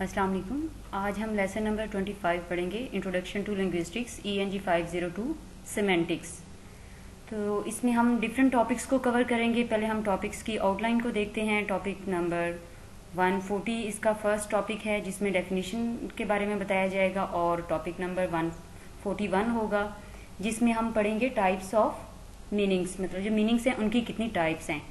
अस्सलाम वालेकुम। आज हम लेसन नंबर 25 पढ़ेंगे, introduction to linguistics ENG 502 semantics. तो इसमें हम डिफरेंट टॉपिक्स को कवर करेंगे। पहले हम टॉपिक्स की आउटलाइन को देखते हैं। टॉपिक नंबर 140 इसका फर्स्ट टॉपिक है जिसमें डेफिनेशन के बारे में बताया जाएगा, और टॉपिक नंबर 141 होगा जिसमें हम पढ़ेंगे टाइप्स ऑफ मीनिंग्स, मतलब जो मीनिंग्स हैं उनकी कितनी टाइप्स हैं।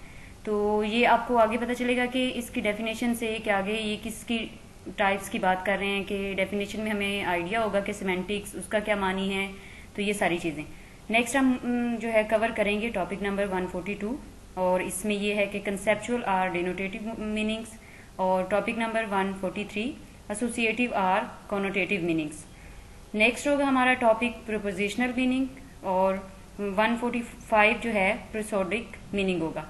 तो ये आपको आगे पता चलेगा कि इसकी डेफिनेशन से कि आगे ये किसकी टाइप्स की बात कर रहे हैं, कि डेफिनेशन में हमें आइडिया होगा कि सिमेंटिक्स उसका क्या मानी है। तो ये सारी चीज़ें नेक्स्ट हम जो है कवर करेंगे टॉपिक नंबर 142, और इसमें ये है कि कंसेप्चुअल आर डिनोटेटिव मीनिंग्स, और topic number 143 associative or connotative meanings. Next होगा हमारा टॉपिक प्रोपोजिशनल मीनिंग, और 145 जो है प्रोसोडिक मीनिंग होगा।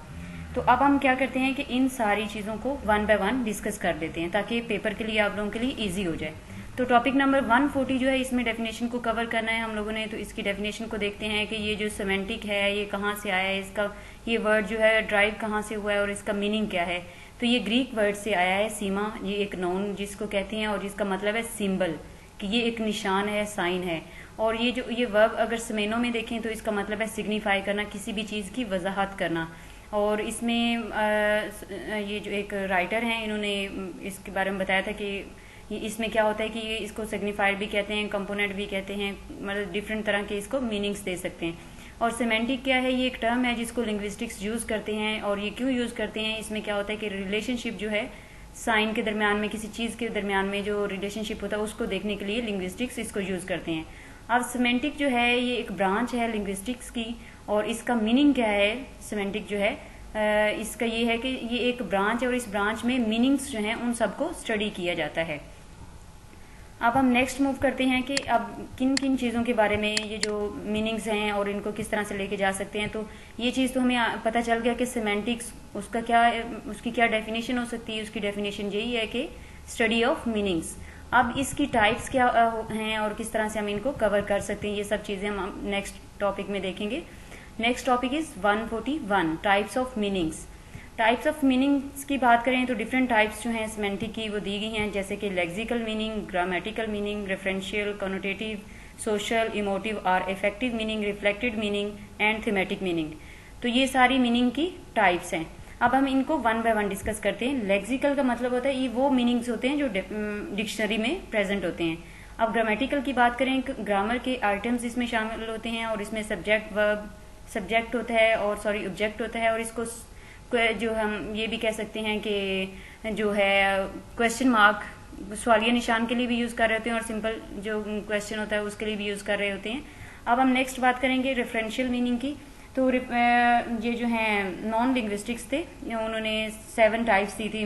तो अब हम क्या करते हैं कि इन सारी चीज़ों को वन बाय वन डिस्कस कर देते हैं ताकि पेपर के लिए आप लोगों के लिए इजी हो जाए। तो टॉपिक नंबर 140 जो है इसमें डेफिनेशन को कवर करना है हम लोगों ने। तो इसकी डेफिनेशन को देखते हैं कि ये जो सिमेंटिक है ये कहाँ से आया है, इसका ये वर्ड जो है ड्राइव कहाँ से हुआ है और इसका मीनिंग क्या है। तो ये ग्रीक वर्ड से आया है सीमा, ये एक नाउन जिसको कहते हैं, और जिसका मतलब है सिंबल, कि ये एक निशान है, साइन है। और ये जो ये वर्ब अगर समेनों में देखें तो इसका मतलब है सिग्निफाई करना, किसी भी चीज़ की वजाहत करना। और इसमें ये जो एक राइटर हैं इन्होंने इसके बारे में बताया था कि इसमें क्या होता है कि ये इसको सिग्निफायर भी कहते हैं, कंपोनेंट भी कहते हैं, मतलब डिफरेंट तरह के इसको मीनिंग्स दे सकते हैं। और सिमेंटिक क्या है, ये एक टर्म है जिसको लिंग्विस्टिक्स यूज़ करते हैं। और ये क्यों यूज़ करते हैं, इसमें क्या होता है कि रिलेशनशिप जो है साइन के दरमियान में, किसी चीज़ के दरमियान में जो रिलेशनशिप होता है उसको देखने के लिए लिंग्विस्टिक्स इसको यूज़ करते हैं। अब सिमेंटिक जो है ये एक ब्रांच है लिंग्विस्टिक्स की, और इसका मीनिंग क्या है सिमेंटिक जो है इसका ये है कि ये एक ब्रांच है और इस ब्रांच में मीनिंग्स जो हैं उन सबको स्टडी किया जाता है। अब हम नेक्स्ट मूव करते हैं कि अब किन किन चीज़ों के बारे में ये जो मीनिंग्स हैं और इनको किस तरह से लेके जा सकते हैं। तो ये चीज़ तो हमें पता चल गया कि सिमेंटिक्स उसका क्या, उसकी क्या डेफिनेशन हो सकती है। उसकी डेफिनेशन यही है कि स्टडी ऑफ मीनिंग्स। अब इसकी टाइप्स क्या हैं और किस तरह से हम इनको कवर कर सकते हैं, ये सब चीज़ें हम नेक्स्ट टॉपिक में देखेंगे। Next topic is 141 types of meanings. Types of meanings की बात करें तो डिफरेंट टाइप्स जो हैं सिमेंटिक की वो दी गई हैं, जैसे कि lexical meaning, grammatical meaning, referential, connotative, social, emotive और effective meaning, reflected meaning and thematic meaning. तो ये सारी मीनिंग की टाइप्स हैं। अब हम इनको वन बाय वन डिस्कस करते हैं। लेक्सिकल का मतलब होता है ये वो मीनिंग्स होते हैं जो डिक्शनरी में प्रेजेंट होते हैं। अब ग्रामेटिकल की बात करें, ग्रामर के आइटम्स इसमें शामिल होते हैं, और इसमें सब्जेक्ट वर्ब सब्जेक्ट होता है और ऑब्जेक्ट होता है, और इसको जो हम ये भी कह सकते हैं कि जो है क्वेश्चन मार्क सवालिया निशान के लिए भी यूज़ कर रहे होते हैं, और सिंपल जो क्वेश्चन होता है उसके लिए भी यूज़ कर रहे होते हैं। अब हम नेक्स्ट बात करेंगे रेफरेंशियल मीनिंग की। तो ये जो हैं नॉन लिंग्विस्टिक्स थे, उन्होंने 7 टाइप्स दी थी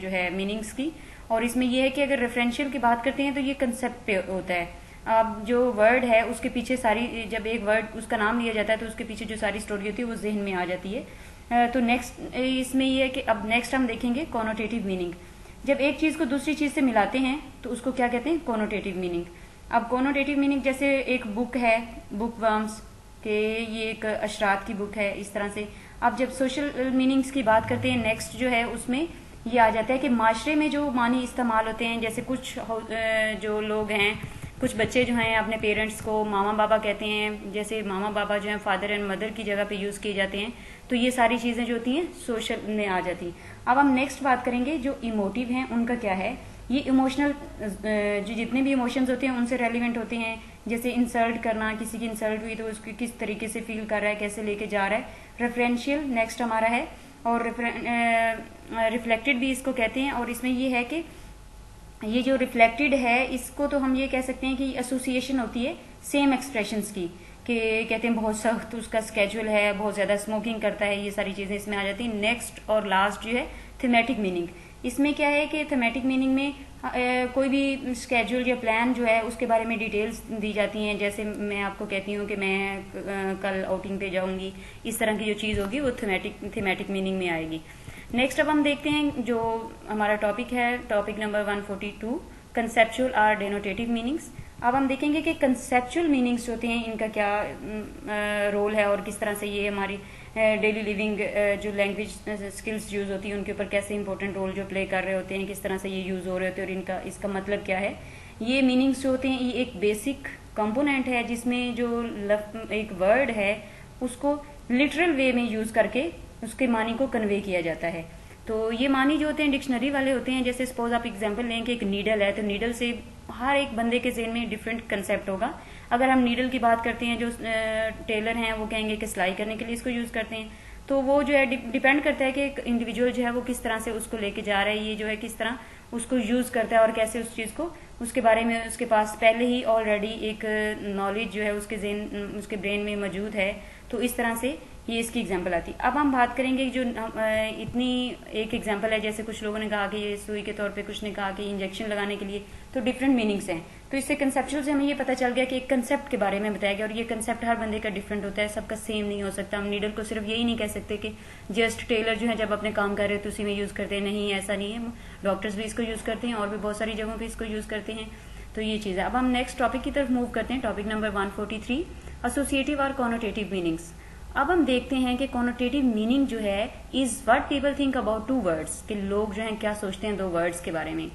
जो है मीनिंग्स की। और इसमें यह है कि अगर रेफरेंशियल की बात करते हैं तो ये कंसेप्ट पे होता है। अब जो वर्ड है उसके पीछे सारी, जब एक वर्ड उसका नाम लिया जाता है तो उसके पीछे जो सारी स्टोरी होती है वो जहन में आ जाती है। तो नेक्स्ट इसमें ये है कि अब नेक्स्ट हम देखेंगे कॉनोटेटिव मीनिंग। जब एक चीज़ को दूसरी चीज़ से मिलाते हैं तो उसको क्या कहते हैं, कॉनोटेटिव मीनिंग। अब कॉनोटेटिव मीनिंग जैसे एक बुक है, बुक वर्म्स के ये एक अशरात की बुक है, इस तरह से। अब जब सोशल मीनिंग्स की बात करते हैं नेक्स्ट जो है उसमें ये आ जाता है कि माशरे में जो मानी इस्तेमाल होते हैं, जैसे कुछ जो लोग हैं, कुछ बच्चे जो हैं अपने पेरेंट्स को मामा बाबा कहते हैं, जैसे मामा बाबा जो हैं फादर एंड मदर की जगह पे यूज़ किए जाते हैं। तो ये सारी चीज़ें जो होती हैं सोशल में आ जाती। अब हम नेक्स्ट बात करेंगे जो इमोटिव हैं उनका क्या है। ये इमोशनल जो जितने भी इमोशंस होते हैं उनसे रेलिवेंट होते हैं, जैसे इंसल्ट करना, किसी की इंसल्ट हुई तो उसको किस तरीके से फील कर रहा है, कैसे लेके जा रहा है। रेफरेंशियल नेक्स्ट हमारा है, और रिफ्लेक्टेड भी इसको कहते हैं। और इसमें ये है कि ये जो रिफ्लेक्टेड है इसको तो हम ये कह सकते हैं कि एसोसिएशन होती है सेम एक्सप्रेशंस की, कि कहते हैं बहुत सख्त उसका स्केड्यूल है, बहुत ज़्यादा स्मोकिंग करता है, ये सारी चीज़ें इसमें आ जाती हैं। नेक्स्ट और लास्ट जो है थीमेटिक मीनिंग। इसमें क्या है कि थीमेटिक मीनिंग में कोई भी स्केड्यूल या प्लान जो है उसके बारे में डिटेल्स दी जाती हैं। जैसे मैं आपको कहती हूँ कि मैं कल आउटिंग पे जाऊँगी, इस तरह की जो चीज़ होगी वो थीमेटिक मीनिंग में आएगी। नेक्स्ट अब हम देखते हैं जो हमारा टॉपिक है, topic number 142 conceptual or denotative meanings. अब हम देखेंगे कि कंसेप्चुअल मीनिंग्स होते हैं इनका क्या रोल है और किस तरह से ये हमारी डेली लिविंग जो लैंग्वेज स्किल्स यूज होती हैं उनके ऊपर कैसे इंपॉर्टेंट रोल जो प्ले कर रहे होते हैं, किस तरह से ये यूज हो रहे होते हैं और इनका इसका मतलब क्या है। ये मीनिंग्स जो होते हैं ये एक बेसिक कंपोनेंट है जिसमें जो एक वर्ड है उसको लिटरल वे में यूज करके उसके मानी को कन्वे किया जाता है। तो ये मानी जो होते हैं डिक्शनरी वाले होते हैं। जैसे सपोज आप एग्जांपल लें कि एक नीडल है, तो नीडल से हर एक बंदे के ज़हन में डिफरेंट कंसेप्ट होगा। अगर हम नीडल की बात करते हैं, जो टेलर हैं वो कहेंगे कि सिलाई करने के लिए इसको यूज करते हैं। तो वो जो है डिपेंड करता है कि एक इंडिविजुअल जो है वो किस तरह से उसको लेके जा रहा है, ये जो है किस तरह उसको यूज करता है और कैसे उस चीज को उसके बारे में उसके पास पहले ही ऑलरेडी एक नॉलेज जो है उसके ब्रेन में मौजूद है। तो इस तरह से ये इसकी एग्जांपल आती है। अब हम बात करेंगे जो इतनी एक एग्जांपल है, जैसे कुछ लोगों ने कहा कि ये सुई के तौर पे, कुछ ने कहा कि इंजेक्शन लगाने के लिए, तो डिफरेंट मीनिंग्स हैं। तो इससे कंसेप्चुअल से हमें ये पता चल गया कि एक कंसेप्ट के बारे में बताया गया और ये कंसेप्ट हर बंदे का डिफरेंट होता है, सबका सेम नहीं हो सकता। हम नीडल को सिर्फ यही नहीं कह सकते कि जस्ट टेलर जो है जब अपने काम कर रहे हो तो उसी में यूज करते हैं, नहीं ऐसा नहीं है। डॉक्टर्स भी इसको यूज करते हैं और भी बहुत सारी जगहों पर इसको यूज करते हैं। तो ये चीज है। अब हम नेक्स्ट टॉपिक की तरफ मूव करते हैं, टॉपिक नंबर 143, एसोसिएटिव और कॉनोटेटिव मीनिंग्स। अब हम देखते हैं कि कॉनोटेटिव मीनिंग जो है is what people think about to words, कि लोग जो हैं क्या सोचते हैं दो वर्ड्स के बारे में,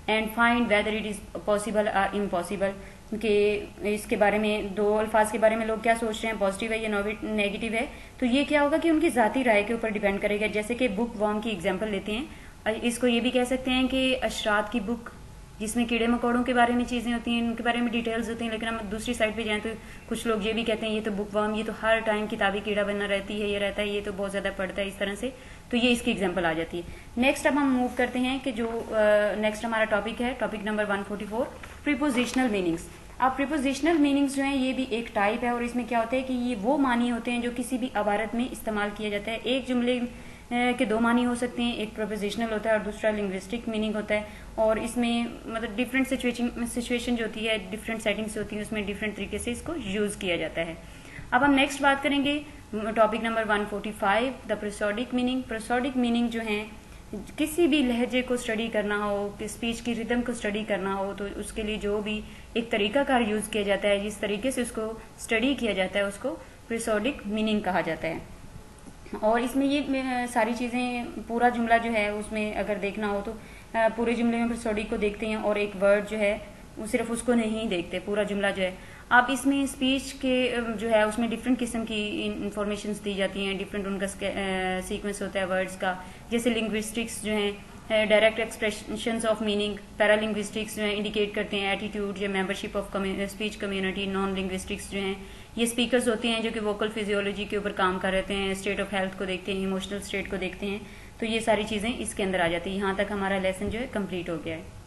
and find whether it is possible और इम्पॉसिबल, कि इसके बारे में दो अल्फाज के बारे में लोग क्या सोच रहे हैं, पॉजिटिव है या नेगेटिव है। तो ये क्या होगा कि उनकी जाती राय के ऊपर डिपेंड करेगा। जैसे कि बुक वर्म की एग्जाम्पल लेते हैं, इसको ये भी कह सकते हैं कि अशरात की बुक, जिसमें कीड़े मकोड़ों के बारे में चीजें होती हैं, उनके बारे में डिटेल्स होती हैं। लेकिन हम दूसरी साइड पे जाएं तो कुछ लोग ये भी कहते हैं ये तो बुकवर्म, ये तो हर टाइम किताबी कीड़ा बना रहती है, ये रहता है, ये तो बहुत ज्यादा पढ़ता है, इस तरह से। तो ये इसकी एग्जांपल आ जाती है। नेक्स्ट अब हम मूव करते हैं कि जो नेक्स्ट हमारा टॉपिक है, टॉपिक नंबर 144, प्रीपोजिशनल मीनिंग्स। अब प्रीपोजिशनल मीनिंग्स जो है ये भी एक टाइप है और इसमें क्या होता है कि ये वो मानी होते हैं जो किसी भी इबारत में इस्तेमाल किया जाता है। एक जुमले के दो मानी हो सकते हैं, एक प्रोपोजिशनल होता है और दूसरा लिंग्विस्टिक मीनिंग होता है। और इसमें मतलब डिफरेंट सिचुएशन जो होती है, डिफरेंट सेटिंग्स होती है, उसमें डिफरेंट तरीके से इसको यूज किया जाता है। अब हम नेक्स्ट बात करेंगे topic number 145, the prosodic meaning. Prosodic meaning जो है किसी भी लहजे को स्टडी करना हो, स्पीच की रिदम को स्टडी करना हो, तो उसके लिए जो भी एक तरीकाकार यूज किया जाता है, जिस तरीके से उसको स्टडी किया जाता है, उसको प्रोसोडिक मीनिंग कहा जाता है। और इसमें ये सारी चीजें, पूरा जुमला जो है उसमें अगर देखना हो तो पूरे जुमले में प्रोसोडिक को देखते हैं और एक वर्ड जो है वो सिर्फ उसको नहीं देखते, पूरा जुमला जो है। आप इसमें स्पीच के जो है उसमें डिफरेंट किस्म की इंफॉर्मेशन दी जाती हैं, डिफरेंट उनका सीक्वेंस होता है वर्ड्स का। जैसे लिंग्विस्टिक्स जो है डायरेक्ट एक्सप्रेशंस ऑफ मीनिंग, पैरालिंग्विस्टिक्स जो है इंडिकेट करते हैं एटीट्यूड या membership of speech community. Non linguistics जो है ये स्पीकर्स होते हैं जो कि वोकल फिजियोलॉजी के ऊपर काम कर रहे हैं, स्टेट ऑफ हेल्थ को देखते हैं, इमोशनल स्टेट को देखते हैं। तो ये सारी चीजें इसके अंदर आ जाती है। यहाँ तक हमारा लेसन जो है कंप्लीट हो गया है।